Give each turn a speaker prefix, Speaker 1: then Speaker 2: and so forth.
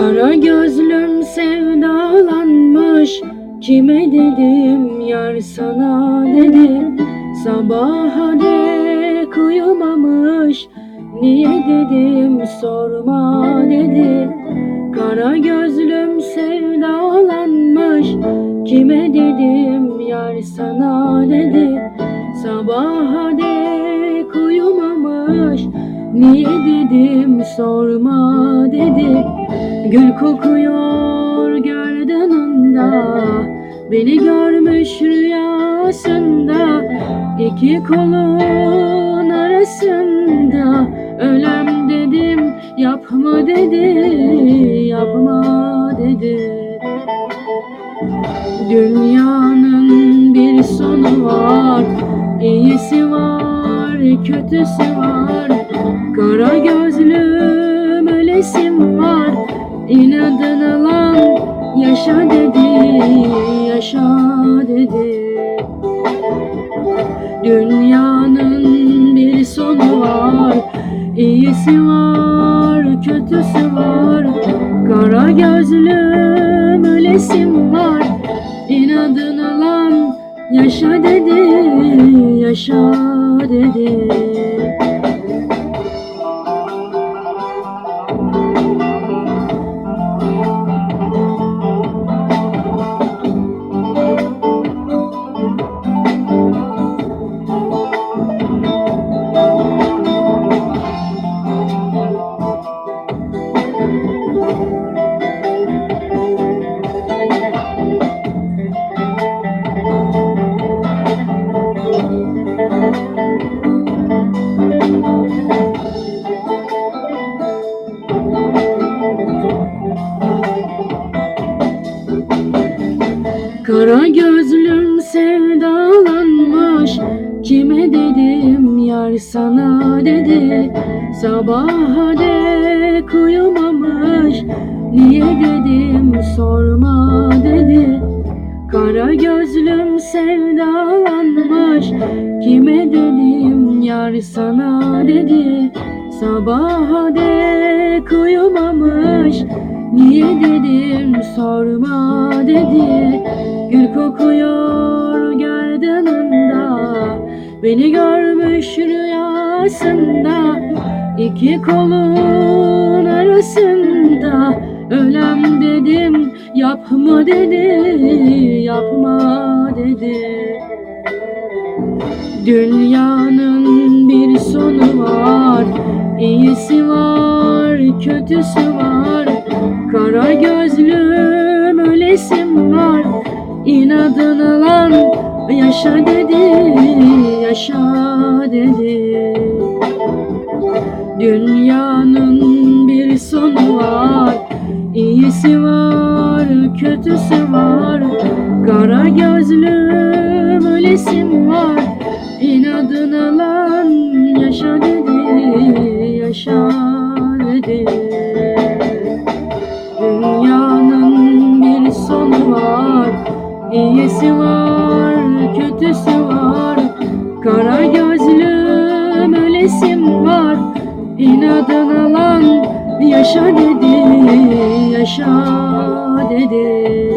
Speaker 1: Kara gözlüm sevdalanmış, kime dedim yar sana dedi. Sabaha dek uyumamış, niye dedim sorma dedi. Kara gözlüm sevdalanmış, kime dedim yar sana dedi. Sabaha dek uyumamış, niye dedim sorma dedi. Gül kokuyor gerdanında, beni görmüş rüyasında. İki kolun arasında ölem dedim, yapma dedi, yapma dedi. Dünyanın bir sonu var, iyisi var, kötüsü var. Kara gözlüm ölesim var, inadına lan yaşa dedi, yaşa dedi. Dünyanın bir sonu var, iyisi var, kötüsü var. Kara gözlüm ölesim var, inadına lan yaşa dedi, yaşa dedi. Kara gözlüm sevdalanmış, kime dedim yar sana dedi. Sabaha dek uyumamış, niye dedim sorma dedi. Kara gözlüm sevdalanmış, kime dedim yar sana dedi. Sabaha dek uyumamış, niye dedim sorma dedi. Gül kokuyor gerdanında, beni görmüş rüyasında. İki kolun arasında ölem dedim, yapma dedi, yapma dedi. Dünyanın bir sonu var, iyisi var, kötüsü var. Kara gözlüm ölesim var, inadına lan yaşa dedi, yaşa dedi. Dünyanın bir sonu var, iyisi var, kötüsü var. Kara gözlüm ölesim var, inadına lan yaşa dedi, yaşa dedi. Dünyanın bir sonu var, iyisi var, kötüsü var. Kara gözlüm ölesim var, inadına lan yaşa dedi, yaşa dedi.